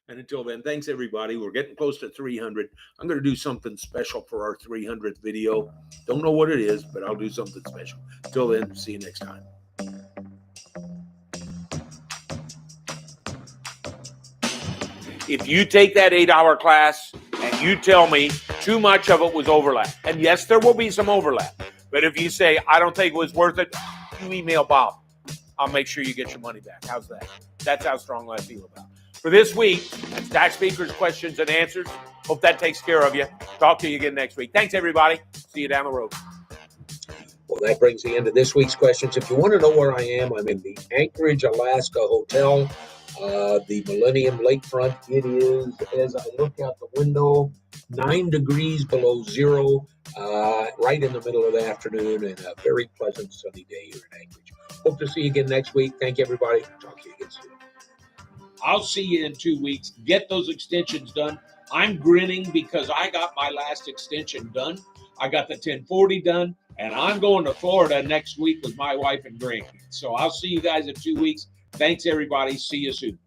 And until then, thanks everybody. We're getting close to 300. I'm going to do something special for our 300th video. Don't know what it is, but I'll do something special. Till then, see you next time. If you take that 8-hour class and you tell me too much of it was overlap, and yes, there will be some overlap, but if you say, I don't think it was worth it, you email Bob. I'll make sure you get your money back. How's that? That's how strongly I feel about it. For this week, that's Taxspeaker's questions and answers. Hope that takes care of you. Talk to you again next week. Thanks, everybody. See you down the road. Well, that brings the end of this week's questions. If you want to know where I am, I'm in the Anchorage, Alaska hotel, the Millennium Lakefront. It is, as I look out the window, 9 degrees below zero, right in the middle of the afternoon, and a very pleasant sunny day here in Anchorage. Hope to see you again next week. Thank you, everybody. Talk to you again soon. I'll see you in 2 weeks. Get those extensions done. I'm grinning because I got my last extension done. I got the 1040 done, and I'm going to Florida next week with my wife and grandkids. So I'll see you guys in 2 weeks. Thanks, everybody. See you soon.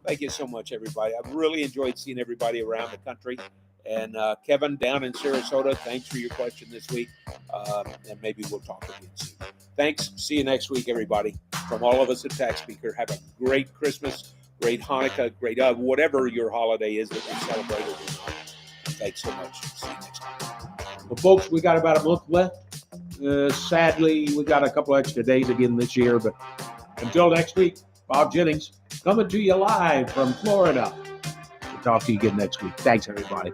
Thank you so much, everybody. I've really enjoyed seeing everybody around the country. And Kevin down in Sarasota, thanks for your question this week. And maybe we'll talk again soon. Thanks. See you next week, everybody. From all of us at Taxspeaker, have a great Christmas, great Hanukkah, great whatever your holiday is that you celebrate or not. Thanks so much. See you next time. Well, folks, we got about a month left. Sadly, we got a couple extra days again this year. But until next week, Bob Jennings coming to you live from Florida. We'll talk to you again next week. Thanks, everybody.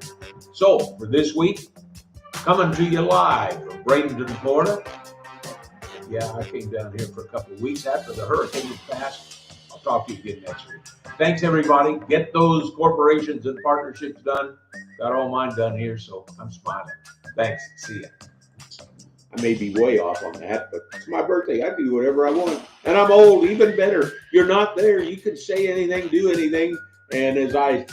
So, for this week, coming to you live from Bradenton, Florida. Yeah, I came down here for a couple of weeks after the hurricane was passed. I'll talk to you again next week. Thanks, everybody. Get those corporations and partnerships done. Got all mine done here, so I'm smiling. Thanks. See ya. I may be way off on that, but it's my birthday. I do whatever I want. And I'm old, even better. You're not there. You can say anything, do anything. And as I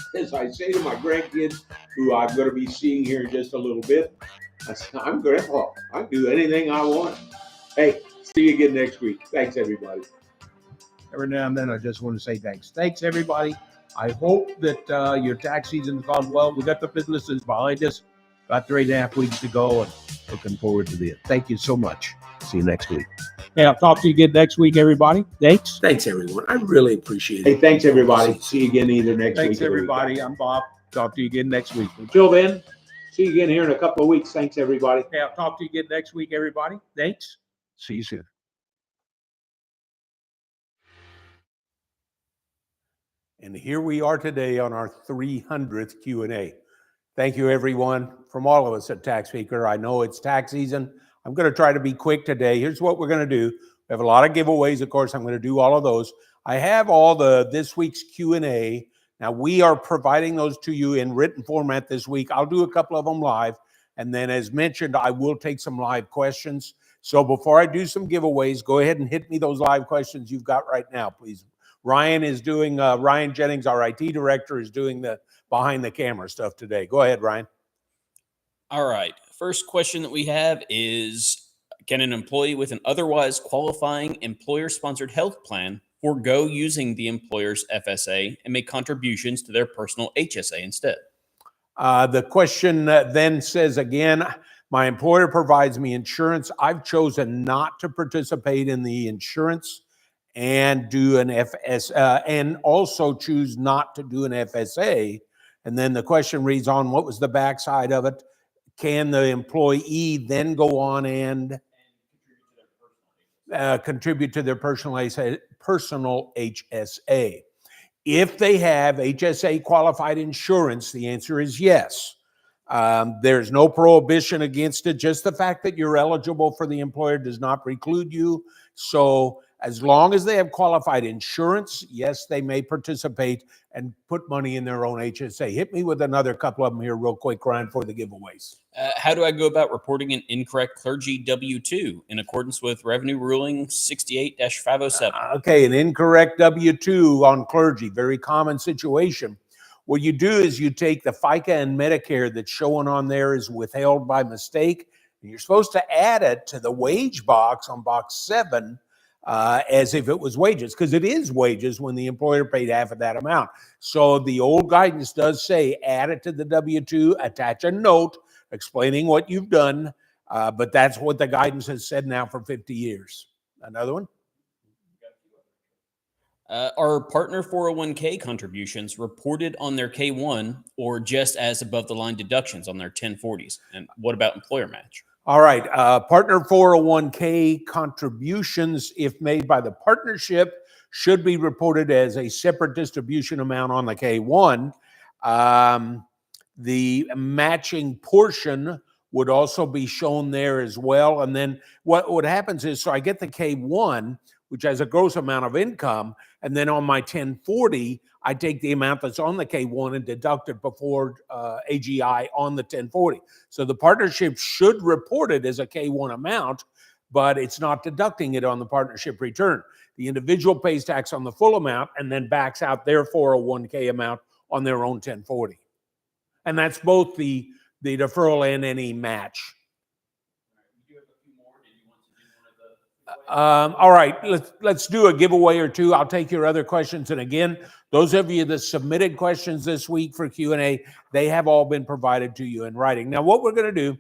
say to my grandkids, who I'm going to be seeing here in just a little bit, I say, I'm grandpa. I can do anything I want. Hey, see you again next week. Thanks, everybody. Every now and then, I just want to say thanks. Thanks, everybody. I hope that your tax season's gone well. We got the businesses behind us. Got 3.5 weeks to go, and looking forward to this. Thank you so much. See you next week. Hey, I'll talk to you again next week, everybody. Thanks. Thanks, everyone. I really appreciate it. Hey, thanks, everybody. See you again either next week. Thanks, everybody. I'm Bob. Talk to you again next week. Until then, see you again here in a couple of weeks. Thanks, everybody. Hey, I'll talk to you again next week, everybody. Thanks. See you soon. And here we are today on our 300th Q&A. Thank you, everyone, from all of us at Taxspeaker. I know it's tax season. I'm going to try to be quick today. Here's what we're going to do. We have a lot of giveaways. Of course, I'm going to do all of those. I have all this week's Q&A. Now, we are providing those to you in written format this week. I'll do a couple of them live. And then, as mentioned, I will take some live questions. So before I do some giveaways, go ahead and hit me those live questions you've got right now, please. Ryan Jennings, our IT director, is doing the behind the camera stuff today. Go ahead, Ryan. All right. First question that we have is, can an employee with an otherwise qualifying employer-sponsored health plan forego using the employer's FSA and make contributions to their personal HSA instead? The question then says again, my employer provides me insurance. I've chosen not to participate in the insurance and do an and also choose not to do an FSA. And then the question reads on, what was the backside of it? Can the employee then go on and contribute to their personal HSA? If they have HSA qualified insurance, the answer is yes. There's no prohibition against it. Just the fact that you're eligible for the employer does not preclude you. So as long as they have qualified insurance, yes, they may participate and put money in their own HSA. Hit me with another couple of them here real quick, Ryan, for the giveaways. How do I go about reporting an incorrect clergy W-2 in accordance with Revenue Ruling 68-507? Okay, an incorrect W-2 on clergy, very common situation. What you do is you take the FICA and Medicare that's showing on there is withheld by mistake, and you're supposed to add it to the wage box on box 7 as if it was wages, because it is wages when the employer paid half of that amount. So the old guidance does say add it to the W-2, attach a note explaining what you've done, but that's what the guidance has said now for 50 years. Another one? Are partner 401k contributions reported on their K1 or just as above the line deductions on their 1040s? And what about employer match? All right. Partner 401k contributions, if made by the partnership, should be reported as a separate distribution amount on the K1. The matching portion would also be shown there as well. And then what happens is, so I get the K1, which has a gross amount of income, and then on my 1040, I take the amount that's on the K1 and deduct it before AGI on the 1040. So the partnership should report it as a K1 amount, but it's not deducting it on the partnership return. The individual pays tax on the full amount and then backs out their 401k amount on their own 1040. And that's both the deferral and any match. All right, let's do a giveaway or two. I'll take your other questions. And again, those of you that submitted questions this week for Q&A, they have all been provided to you in writing. Now, what we're going to do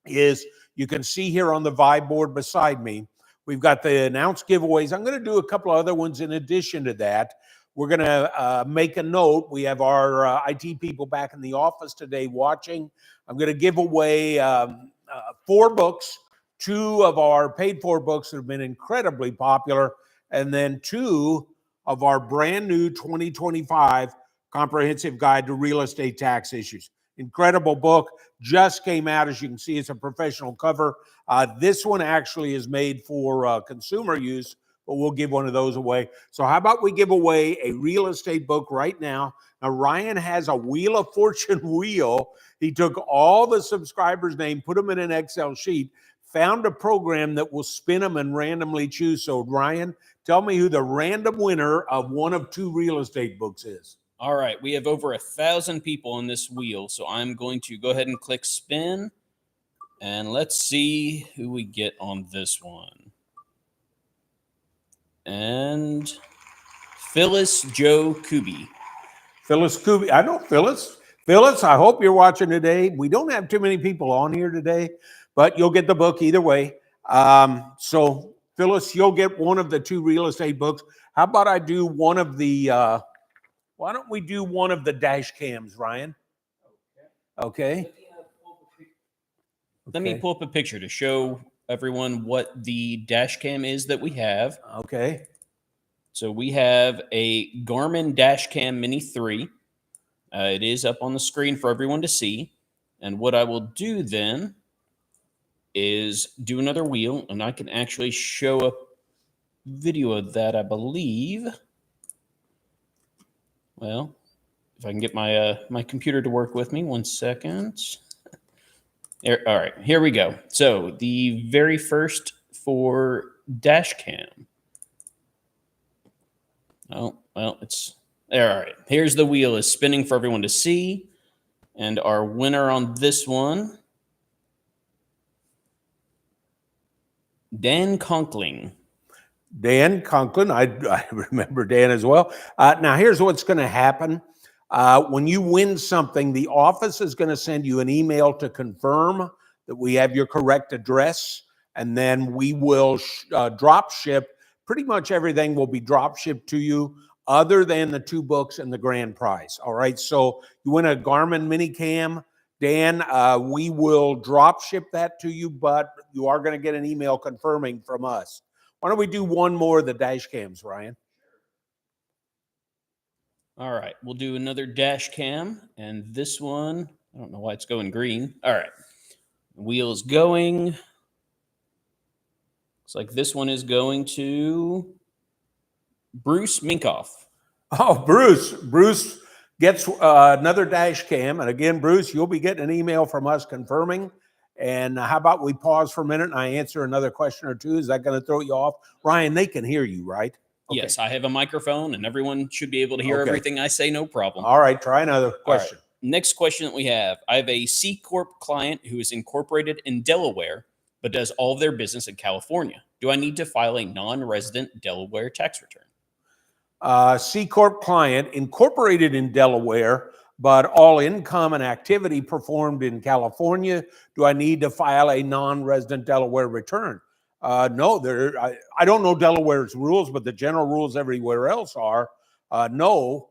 is, you can see here on the Vibe board beside me, we've got the announced giveaways. I'm going to do a couple of other ones in addition to that. We're going to make a note. We have our IT people back in the office today watching. I'm going to give away 4 books. 2 of our paid for books that have been incredibly popular, and then 2 of our brand new 2025 Comprehensive Guide to Real Estate Tax Issues. Incredible book, just came out. As you can see, it's a professional cover. This one actually is made for consumer use, but we'll give one of those away. So how about we give away a real estate book right now? Now, Ryan has a Wheel of Fortune wheel. He took all the subscribers' name, put them in an Excel sheet, found a program that will spin them and randomly choose. So, Ryan, tell me who the random winner of one of 2 real estate books is. All right. We have over 1,000 people on this wheel. So I'm going to go ahead and click spin. And let's see who we get on this one. And Phyllis Joe Kuby. Phyllis Kuby. I know Phyllis. Phyllis, I hope you're watching today. We don't have too many people on here today, but you'll get the book either way. So, Phyllis, you'll get one of the 2 real estate books. How about I do one of the, why don't we do one of the dash cams, Ryan? Okay. Let me pull up a picture to show everyone what the dash cam is that we have. Okay. So we have a Garmin dash cam Mini 3. It is up on the screen for everyone to see. And what I will do then is do another wheel, and I can actually show a video of that, I believe. Well, if I can get my my computer to work with me, 1 second. There, all right, here we go. So the very first for dash cam. Oh, well, it's there. All right, here's the wheel is spinning for everyone to see. And our winner on this one, Dan Conkling. Dan Conklin, I remember Dan as well. Now, here's what's going to happen. When you win something, the office is going to send you an email to confirm that we have your correct address, and then we will drop ship. Pretty much everything will be drop shipped to you other than the 2 books and the grand prize. All right, so you win a Garmin Minicam. Dan, we will drop ship that to you, but you are going to get an email confirming from us. Why don't we do one more of the dash cams, Ryan? All right, we'll do another dash cam, and this one, I don't know why it's going green. All right, the wheel is going. Looks like this one is going to Bruce Minkoff. Oh, Bruce gets another dash cam. And again, Bruce, you'll be getting an email from us confirming. And how about we pause for a minute and I answer another question or 2? Is that going to throw you off? Ryan, they can hear you, right? Okay. Yes, I have a microphone and everyone should be able to hear everything I say, no problem. All right, try another question. Right. Next question that we have. I have a C Corp client who is incorporated in Delaware but does all of their business in California. Do I need to file a non-resident Delaware tax return? C Corp client incorporated in Delaware, but all income and activity performed in California. Do I need to file a non-resident Delaware return? No, I don't know Delaware's rules, but the general rules everywhere else are no,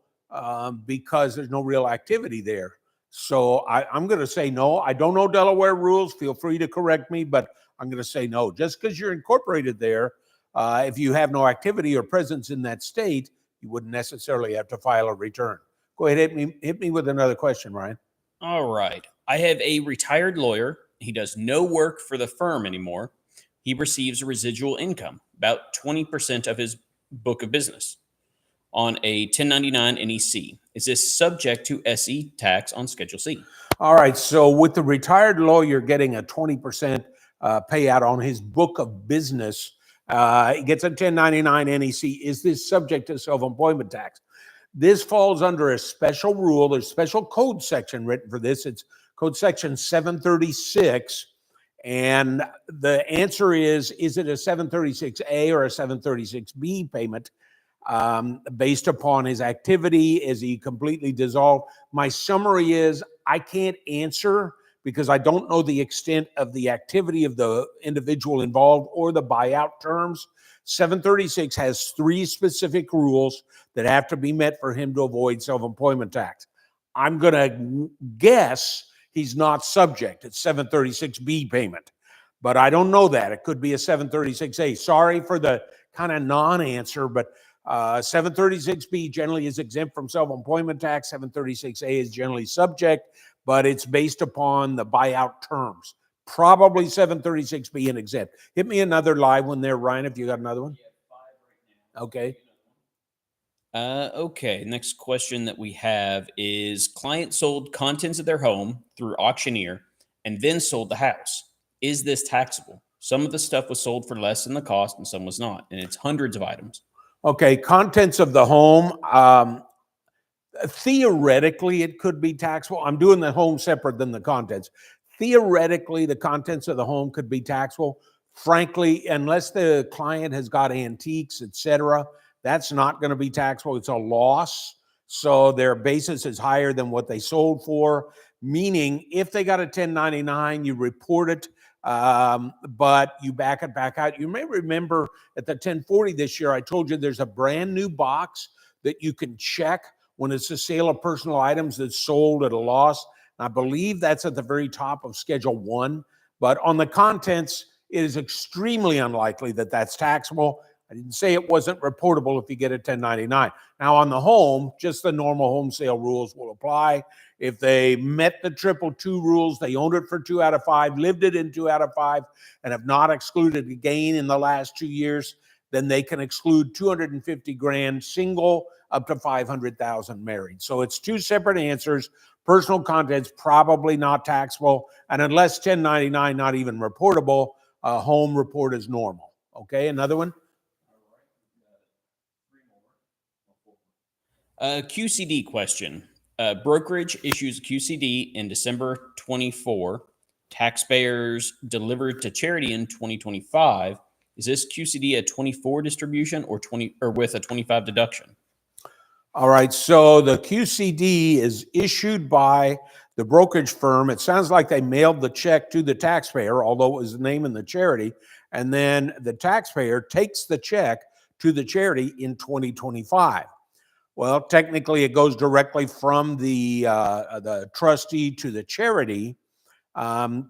because there's no real activity there. So I'm going to say no. I don't know Delaware rules. Feel free to correct me, but I'm going to say no. Just because you're incorporated there, if you have no activity or presence in that state, you wouldn't necessarily have to file a return. Go ahead, hit me with another question, Ryan. All right. I have a retired lawyer. He does no work for the firm anymore. He receives residual income, about 20% of his book of business, on a 1099 NEC. Is this subject to SE tax on Schedule C? All right. So with the retired lawyer getting a 20% payout on his book of business, he gets a 1099 NEC. Is this subject to self-employment tax? This falls under a special rule. There's a special code section written for this. It's code section 736. And the answer is it a 736A or a 736B payment based upon his activity? Is he completely dissolved? My summary is I can't answer because I don't know the extent of the activity of the individual involved or the buyout terms. 736 has 3 specific rules that have to be met for him to avoid self-employment tax. I'm going to guess he's not subject. It's 736B payment, but I don't know that. It could be a 736A. Sorry for the kind of non-answer, but 736B generally is exempt from self-employment tax. 736A is generally subject, but it's based upon the buyout terms. Probably 736B and exempt. Hit me another live one there, Ryan, if you got another one. Okay. Okay. Next question that we have is client sold contents of their home through auctioneer and then sold the house. Is this taxable? Some of the stuff was sold for less than the cost and some was not, and it's hundreds of items. Okay, contents of the home. Theoretically, it could be taxable. I'm doing the home separate than the contents. Theoretically, the contents of the home could be taxable. Frankly, unless the client has got antiques, etc., that's not going to be taxable. It's a loss. So their basis is higher than what they sold for, meaning if they got a 1099, you report it, but you back it back out. You may remember at the 1040 this year, I told you there's a brand new box that you can check when it's a sale of personal items that's sold at a loss. I believe that's at the very top of Schedule 1. But on the contents, it is extremely unlikely that that's taxable. I didn't say it wasn't reportable if you get a 1099. Now on the home, just the normal home sale rules will apply. If they met the 222 rules, they owned it for 2 out of 5, lived it in 2 out of 5, and have not excluded a gain in the last 2 years, then they can exclude 250 grand single up to 500,000 married. So it's 2 separate answers. Personal contents probably not taxable, and unless 1099 not even reportable, home report is normal. Okay, another one. QCD question. Brokerage issues QCD in December 24. Taxpayers delivered to charity in 2025. Is this QCD a 24 distribution or with a 25 deduction? All right, so the QCD is issued by the brokerage firm. It sounds like they mailed the check to the taxpayer, although it was the name in the charity, and then the taxpayer takes the check to the charity in 2025. Well, technically, it goes directly from the trustee to the charity.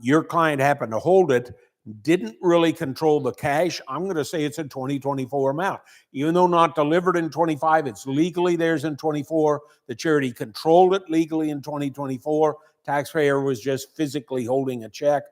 Your client happened to hold it, didn't really control the cash. I'm going to say it's a 2024 amount. Even though not delivered in 25, it's legally theirs in 24. The charity controlled it legally in 2024. Taxpayer was just physically holding a check.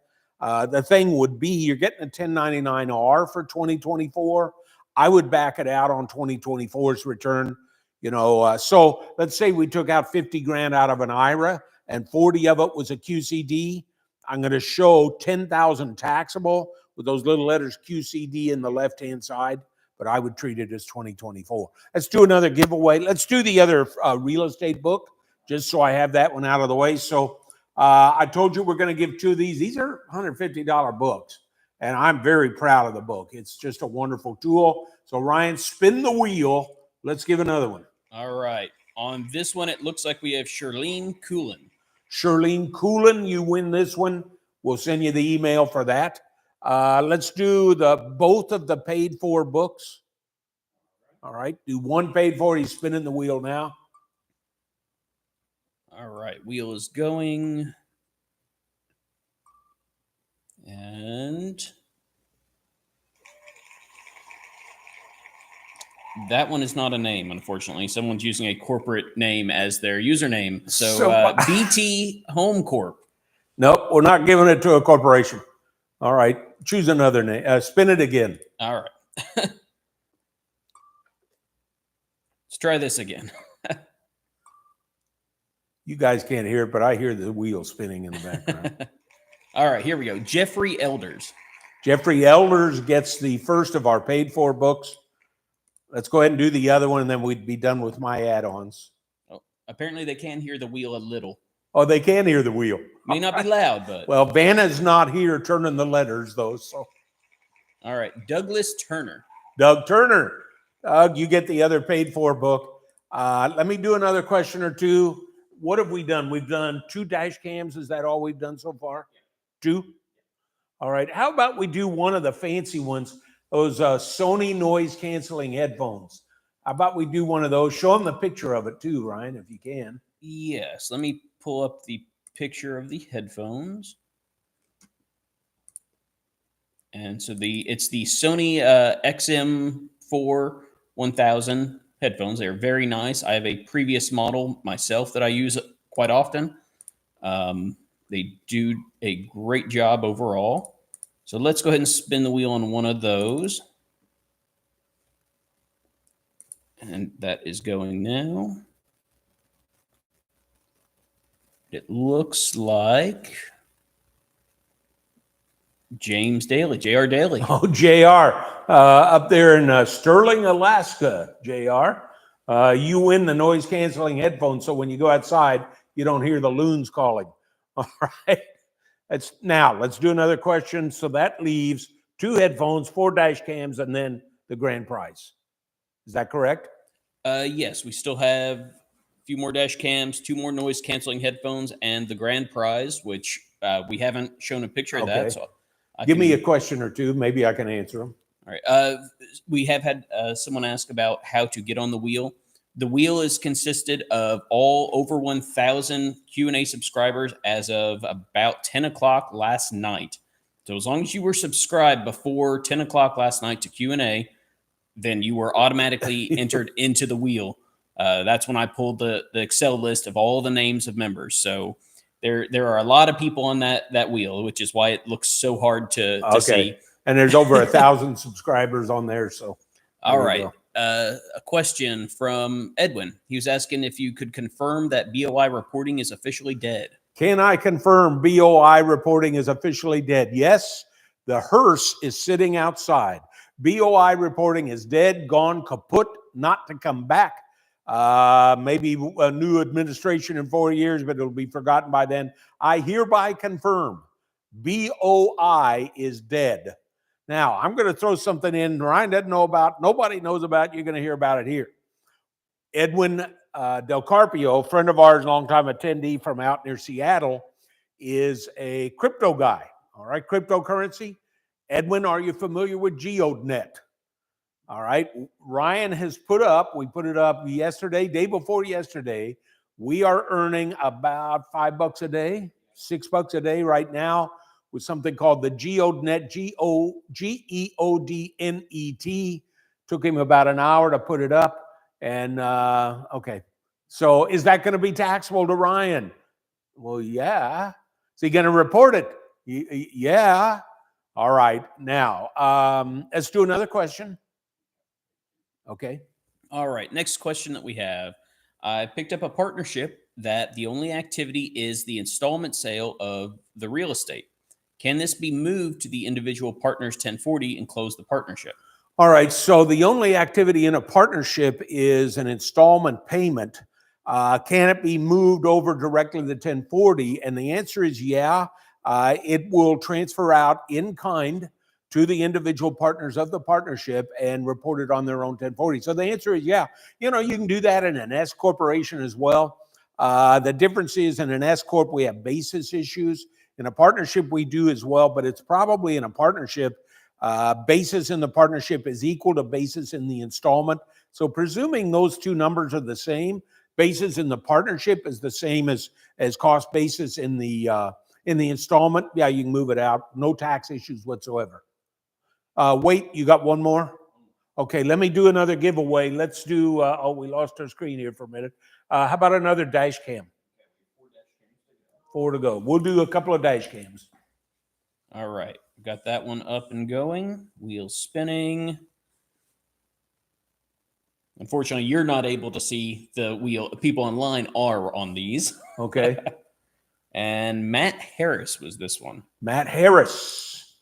The thing would be you're getting a 1099-R for 2024. I would back it out on 2024's return. So let's say we took out 50 grand out of an IRA and 40 of it was a QCD. I'm going to show 10,000 taxable with those little letters QCD in the left-hand side, but I would treat it as 2024. Let's do another giveaway. Let's do the other real estate book, just so I have that one out of the way. So I told you we're going to give 2 of these. These are $150 books. And I'm very proud of the book. It's just a wonderful tool. So Ryan, spin the wheel. Let's give another one. All right. On this one, it looks like we have Shirlene Coolin. Shirlene Coolin, you win this one. We'll send you the email for that. Let's do both of the paid for books. All right. Do one paid for. He's spinning the wheel now. All right. Wheel is going. And that one is not a name, unfortunately. Someone's using a corporate name as their username. So BT Home Corp. Nope, we're not giving it to a corporation. All right, choose another name. Spin it again. All right. Let's try this again. You guys can't hear it, but I hear the wheel spinning in the background. All right, here we go. Jeffrey Elders. Jeffrey Elders gets the first of our paid for books. Let's go ahead and do the other one, and then we'd be done with my add-ons. Oh, apparently they can hear the wheel a little. Oh, they can hear the wheel. May not be loud, but. Well, Vanna's not here turning the letters, though. So. All right, Douglas Turner. Doug Turner. Doug, you get the other paid for book. Let me do another question or two. What have we done? We've done 2 dash cams. Is that all we've done so far? 2? All right. How about we do one of the fancy ones, those Sony noise canceling headphones? How about we do one of those? Show them the picture of it too, Ryan, if you can. Yes. Let me pull up the picture of the headphones. And so it's the Sony XM4 1000 headphones. They're very nice. I have a previous model myself that I use quite often. They do a great job overall. So let's go ahead and spin the wheel on one of those. And that is going now. It looks like James Daly, J.R. Daly. Oh, J.R. Up there in Sterling, Alaska, J.R. You win the noise canceling headphones, so when you go outside, you don't hear the loons calling. All right. Now, let's do another question. So that leaves 2 headphones, 4 dash cams, and then the grand prize. Is that correct? Yes, we still have a few more dash cams, 2 more noise canceling headphones, and the grand prize, which we haven't shown a picture of that. So give me a question or two. Maybe I can answer them. All right. We have had someone ask about how to get on the wheel. The wheel is consisted of all over 1,000 Q&A subscribers as of about 10 o'clock last night. So as long as you were subscribed before 10 o'clock last night to Q&A, then you were automatically entered into the wheel. That's when I pulled the Excel list of all the names of members. So there are a lot of people on that wheel, which is why it looks so hard to see. And there's over 1,000 subscribers on there. So all right. A question from Edwin. He was asking if you could confirm that BOI reporting is officially dead. Can I confirm BOI reporting is officially dead? Yes, the hearse is sitting outside. BOI reporting is dead, gone, kaput, not to come back. Maybe a new administration in 4 years, but it'll be forgotten by then. I hereby confirm BOI is dead. Now, I'm going to throw something in Ryan doesn't know about, nobody knows about, you're going to hear about it here. Edwin Del Carpio, a friend of ours, longtime attendee from out near Seattle, is a crypto guy, all right, cryptocurrency. Edwin, are you familiar with GeoDnet? All right, Ryan has we put it up yesterday, day before yesterday. We are earning about $5 a day, $6 a day right now, with something called the GeoDnet, GeoDnet. Took him about an hour to put it up. And okay, so is that going to be taxable to Ryan? Well, yeah. Is he going to report it? Yeah. All right. Now, let's do another question. Okay. All right. Next question that we have. I picked up a partnership that the only activity is the installment sale of the real estate. Can this be moved to the individual partner's 1040 and close the partnership? All right. So the only activity in a partnership is an installment payment. Can it be moved over directly to the 1040? And the answer is yeah. It will transfer out in kind to the individual partners of the partnership and report it on their own 1040. So the answer is yeah. You can do that in an S corporation as well. The difference is in an S corp, we have basis issues. In a partnership, we do as well, but it's probably in a partnership, basis in the partnership is equal to basis in the installment. So presuming those two numbers are the same, basis in the partnership is the same as cost basis in the installment. Yeah, you can move it out. No tax issues whatsoever. Wait, you got one more? Okay, let me do another giveaway. Let's do, we lost our screen here for a minute. How about another dash cam? 4 to go. We'll do a couple of dash cams. All right. Got that one up and going. Wheel spinning. Unfortunately, you're not able to see the wheel. People online are on these. Okay. And Matt Harris was this one. Matt Harris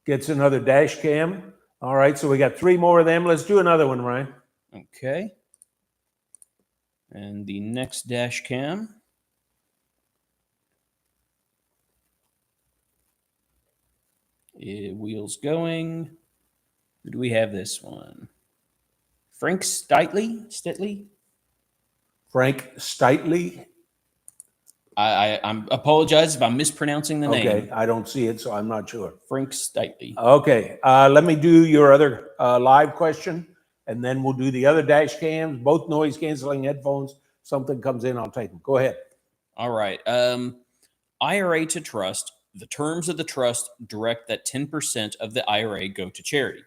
gets another dash cam. All right, so we got 3 more of them. Let's do another one, Ryan. Okay. And the next dash cam. Wheels going. Who do we have this one? Frank Stitley? Frank Stitley. I'm apologize if I'm mispronouncing the name. Okay, I don't see it, so I'm not sure. Frank Stitley. Okay, let me do your other live question, and then we'll do the other dash cams, both noise canceling headphones. Something comes in, I'll take them. Go ahead. All right. IRA to trust. The terms of the trust direct that 10% of the IRA go to charity.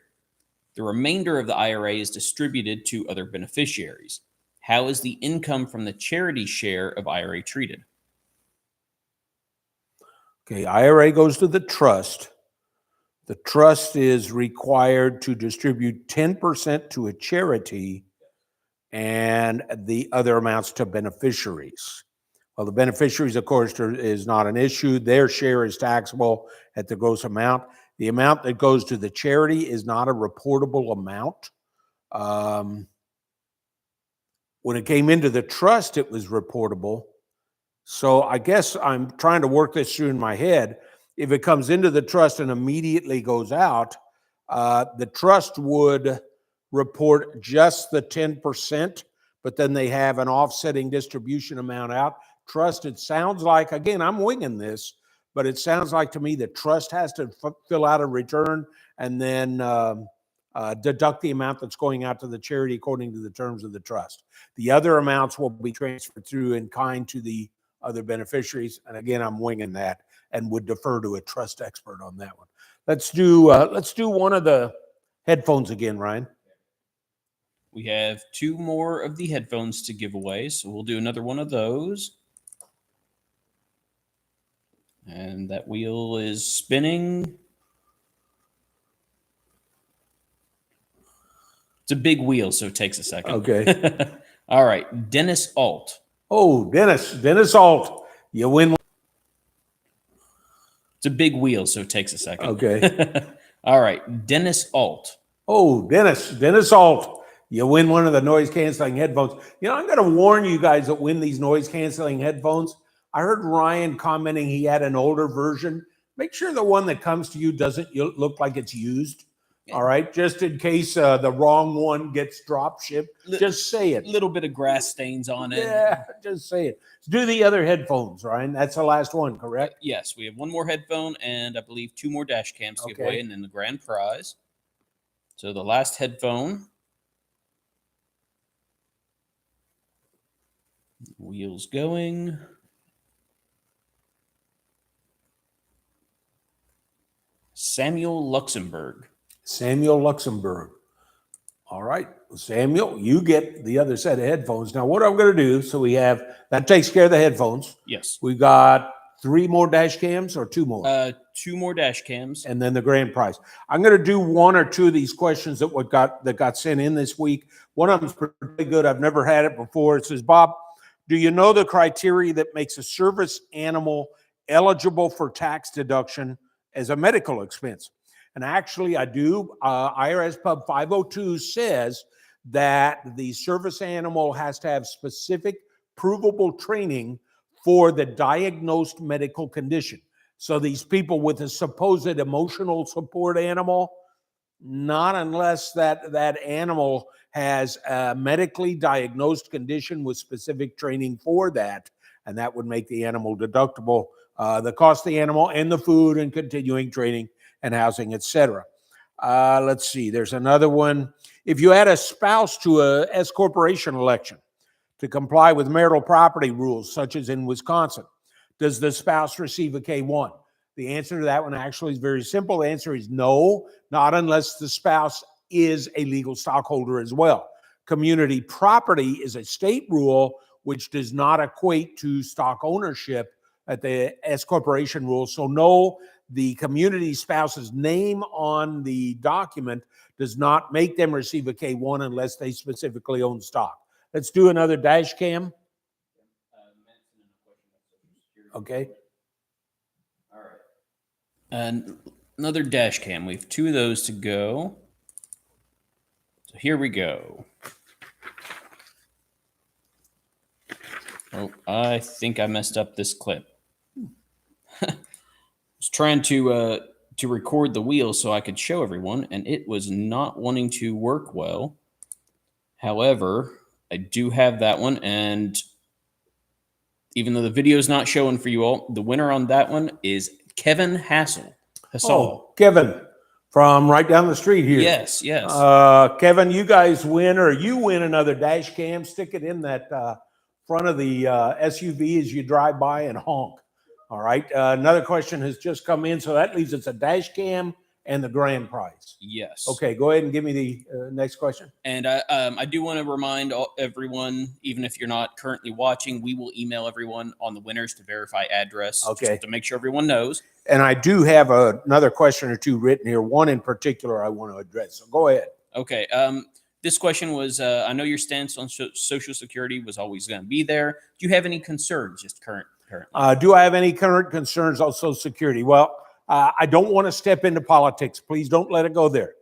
The remainder of the IRA is distributed to other beneficiaries. How is the income from the charity share of IRA treated? Okay, IRA goes to the trust. The trust is required to distribute 10% to a charity and the other amounts to beneficiaries. Well, the beneficiaries, of course, is not an issue. Their share is taxable at the gross amount. The amount that goes to the charity is not a reportable amount. When it came into the trust, it was reportable. So I guess I'm trying to work this through in my head. If it comes into the trust and immediately goes out, the trust would report just the 10%, but then they have an offsetting distribution amount out. Trust, it sounds like, again, I'm winging this, but it sounds like to me the trust has to fill out a return and then deduct the amount that's going out to the charity according to the terms of the trust. The other amounts will be transferred through in kind to the other beneficiaries. And again, I'm winging that and would defer to a trust expert on that one. Let's do one of the headphones again, Ryan. We have 2 more of the headphones to give away, so we'll do another one of those. And that wheel is spinning. It's a big wheel, so it takes a second. Okay. All right, Dennis Alt. Oh, Dennis Alt. You win. It's a big wheel, so it takes a second. Okay. All right, Dennis Alt. Oh, Dennis Alt. You win one of the noise canceling headphones. I'm going to warn you guys that win these noise canceling headphones. I heard Ryan commenting he had an older version. Make sure the one that comes to you doesn't look like it's used. All right, just in case the wrong one gets drop shipped, just say it. A little bit of grass stains on it. Yeah, just say it. Do the other headphones, Ryan. That's the last one, correct? Yes, we have 1 more headphone and I believe 2 more dash cams to give away, and then the grand prize. So the last headphone. Wheels going. Samuel Luxembourg. All right, Samuel, you get the other set of headphones. Now, what I'm going to do, so we have, that takes care of the headphones. Yes. We got 3 more dash cams or 2 more? 2 more dash cams. And then the grand prize. I'm going to do 1 or 2 of these questions that got sent in this week. One of them's pretty good. I've never had it before. It says, Bob, do you know the criteria that makes a service animal eligible for tax deduction as a medical expense? And actually, I do. IRS Pub 502 says that the service animal has to have specific provable training for the diagnosed medical condition. So these people with a supposed emotional support animal, not unless that animal has a medically diagnosed condition with specific training for that, and that would make the animal deductible, the cost of the animal and the food and continuing training and housing, etc. Let's see, there's another one. If you add a spouse to a S corporation election to comply with marital property rules, such as in Wisconsin, does the spouse receive a K-1? The answer to that one actually is very simple. The answer is no, not unless the spouse is a legal stockholder as well. Community property is a state rule which does not equate to stock ownership at the S corporation rule. So no, the community spouse's name on the document does not make them receive a K-1 unless they specifically own stock. Let's do another dash cam. Okay. All right. And another dash cam. We have 2 of those to go. So here we go. Oh, I think I messed up this clip. I was trying to record the wheel so I could show everyone, and it was not wanting to work well. However, I do have that one, and even though the video is not showing for you all, the winner on that one is Kevin Hassel. Oh, Kevin from right down the street here. Yes, yes. Kevin, you guys win, or you win another dash cam. Stick it in that front of the SUV as you drive by and honk. All right. Another question has just come in, so that leaves us a dash cam and the grand prize. Yes. Okay, go ahead and give me the next question. And I do want to remind everyone, even if you're not currently watching, we will email everyone on the winners to verify address, just to make sure everyone knows. And I do have another question or two written here, one in particular I want to address. So go ahead. Okay. This question was, I know your stance on Social Security was always going to be there. Do you have any concerns just currently? Do I have any current concerns on Social Security? Well, I don't want to step into politics. Please don't let it go there.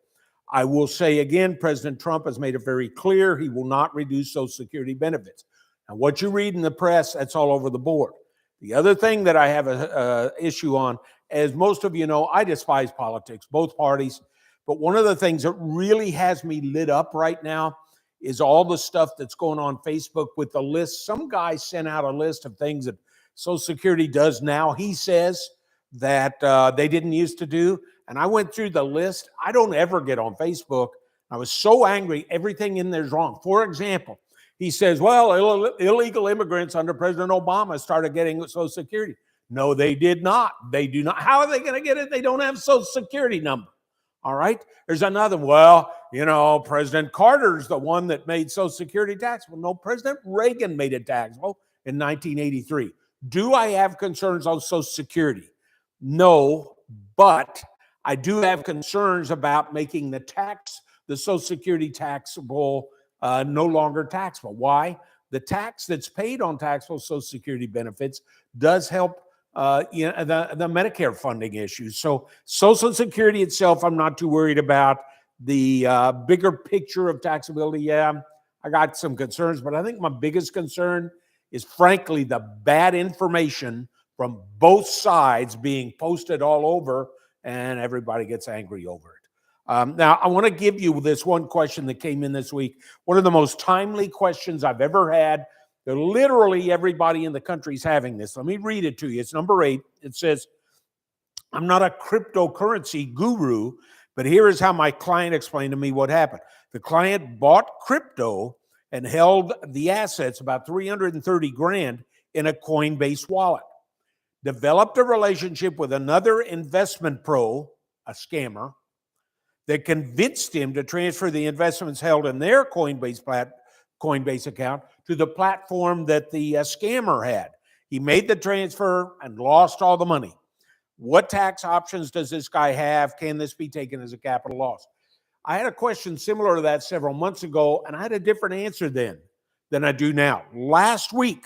I will say again, President Trump has made it very clear he will not reduce Social Security benefits. Now, what you read in the press, that's all over the board. The other thing that I have an issue on, as most of you know, I despise politics, both parties. But one of the things that really has me lit up right now is all the stuff that's going on Facebook with the list. Some guy sent out a list of things that Social Security does now, he says, that they didn't used to do. And I went through the list. I don't ever get on Facebook. I was so angry. Everything in there is wrong. For example, he says, well, illegal immigrants under President Obama started getting Social Security. No, they did not. They do not. How are they going to get it? They don't have a Social Security number. All right. There's another. Well, you know, President Carter's the one that made Social Security taxable. No, President Reagan made it taxable in 1983. Do I have concerns on Social Security? No, but I do have concerns about making the Social Security taxable, no longer taxable. Why? The tax that's paid on taxable Social Security benefits does help the Medicare funding issues. So Social Security itself, I'm not too worried about. The bigger picture of taxability, yeah, I got some concerns, but I think my biggest concern is frankly the bad information from both sides being posted all over, and everybody gets angry over it. Now, I want to give you this one question that came in this week. One of the most timely questions I've ever had. Literally everybody in the country is having this. Let me read it to you. It's number 8. It says, I'm not a cryptocurrency guru, but here is how my client explained to me what happened. The client bought crypto and held the assets, about 330 grand, in a Coinbase wallet. Developed a relationship with another investment pro, a scammer, that convinced him to transfer the investments held in their Coinbase account to the platform that the scammer had. He made the transfer and lost all the money. What tax options does this guy have? Can this be taken as a capital loss? I had a question similar to that several months ago, and I had a different answer then than I do now. Last week,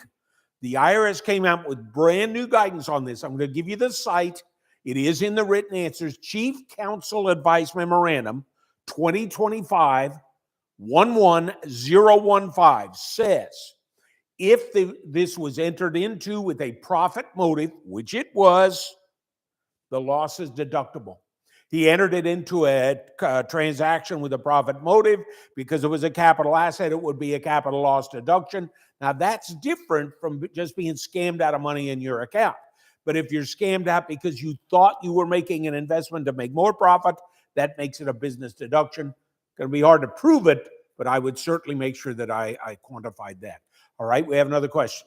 the IRS came out with brand new guidance on this. I'm going to give you the site. It is in the written answers. Chief Counsel Advice Memorandum 2025 11015 says, if this was entered into with a profit motive, which it was, the loss is deductible. He entered it into a transaction with a profit motive because it was a capital asset. It would be a capital loss deduction. Now, that's different from just being scammed out of money in your account. But if you're scammed out because you thought you were making an investment to make more profit, that makes it a business deduction. It's going to be hard to prove it, but I would certainly make sure that I quantified that. All right, we have another question.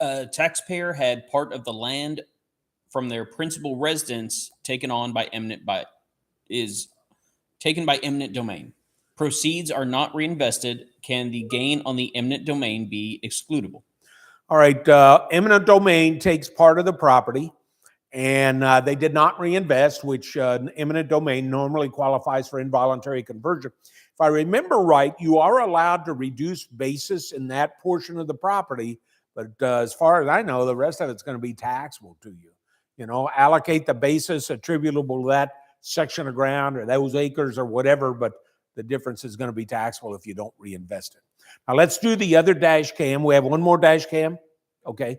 A taxpayer had part of the land from their principal residence taken by eminent domain. Proceeds are not reinvested. Can the gain on the eminent domain be excludable? All right, eminent domain takes part of the property, and they did not reinvest, which eminent domain normally qualifies for involuntary conversion. If I remember right, you are allowed to reduce basis in that portion of the property, but as far as I know, the rest of it's going to be taxable to you. You know, allocate the basis attributable to that section of ground or those acres or whatever, but the difference is going to be taxable if you don't reinvest it. Now let's do the other dash cam. We have one more dash cam. Okay.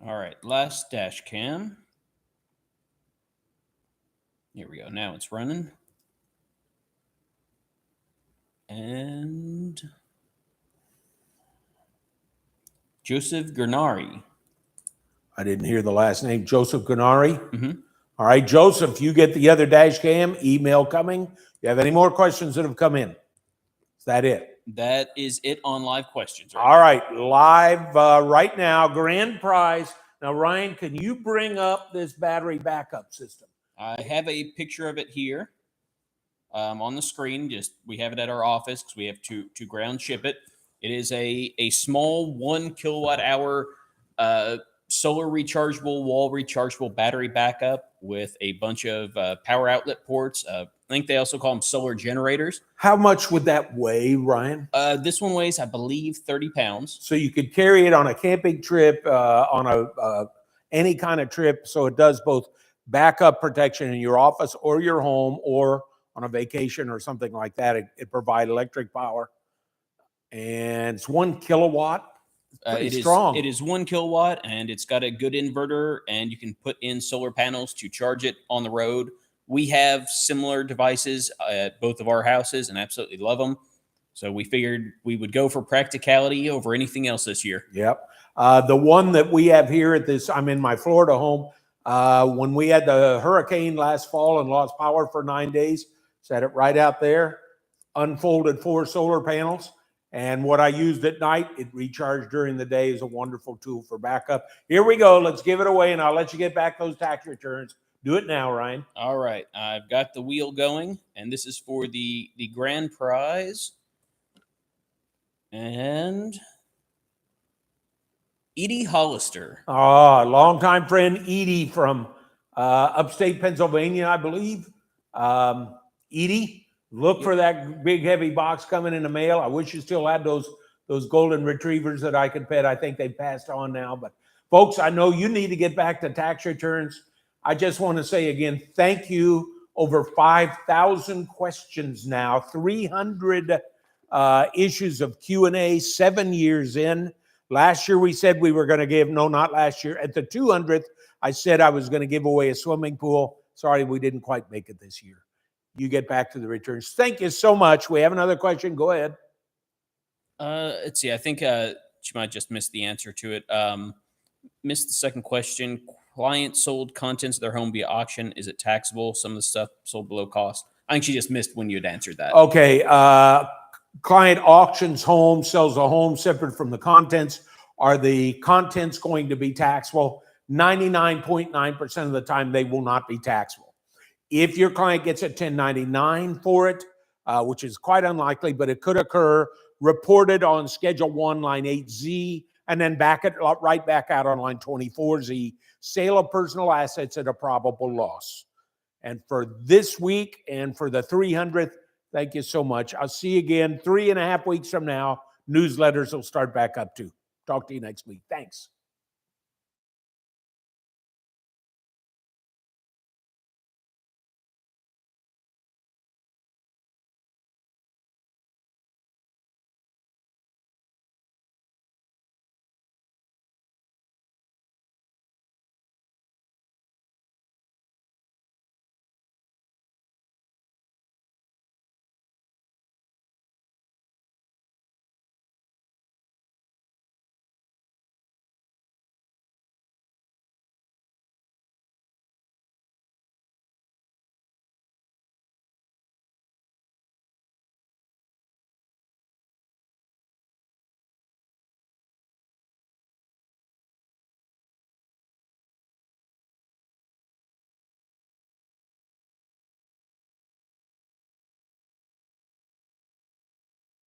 All right, last dash cam. Here we go. Now it's running. And Joseph Gurnari. I didn't hear the last name. Joseph Gurnari. Mm-hmm. All right, Joseph, you get the other dash cam, email coming. You have any more questions that have come in? Is that it? That is it on live questions. Right? All right, live right now, grand prize. Now, Ryan, can you bring up this battery backup system? I have a picture of it here on the screen. We have it at our office because we have to ground ship it. It is a small 1 kilowatt hour solar rechargeable, wall rechargeable battery backup with a bunch of power outlet ports. I think they also call them solar generators. How much would that weigh, Ryan? This one weighs, I believe, 30 pounds. So you could carry it on a camping trip, on any kind of trip. So it does both backup protection in your office or your home or on a vacation or something like that. It provides electric power. And it's 1 kilowatt. Strong. It is 1 kilowatt, and it's got a good inverter, and you can put in solar panels to charge it on the road. We have similar devices at both of our houses and absolutely love them. So we figured we would go for practicality over anything else this year. Yep. The one that we have here at this, I'm in my Florida home. When we had the hurricane last fall and lost power for 9 days, set it right out there, unfolded 4 solar panels. And what I used at night, it recharged during the day, is a wonderful tool for backup. Here we go. Let's give it away, and I'll let you get back those tax returns. Do it now, Ryan. All right. I've got the wheel going, and this is for the grand prize. And Edie Hollister. Oh, longtime friend Edie from upstate Pennsylvania, I believe. Edie, look for that big heavy box coming in the mail. I wish you still had those golden retrievers that I could pet. I think they passed on now. But folks, I know you need to get back to tax returns. I just want to say again, thank you. Over 5,000 questions now, 300 issues of Q&A, 7 years in. Last year we said we were going to give, no, not last year. At the 200th, I said I was going to give away a swimming pool. Sorry, we didn't quite make it this year. You get back to the returns. Thank you so much. We have another question. Go ahead. Let's see. I think she might just miss the answer to it. Missed the second question. Client sold contents of their home via auction. Is it taxable? Some of the stuff sold below cost. I think she just missed when you had answered that. Okay. Client auctions home, sells a home separate from the contents. Are the contents going to be taxable? 99.9% of the time, they will not be taxable. If your client gets a 1099 for it, which is quite unlikely, but it could occur, reported on Schedule 1, Line 8Z, and then right back out on Line 24Z, sale of personal assets at a probable loss. And for this week and for the 300th, thank you so much. I'll see you again 3.5 weeks from now. Newsletters will start back up too. Talk to you next week. Thanks.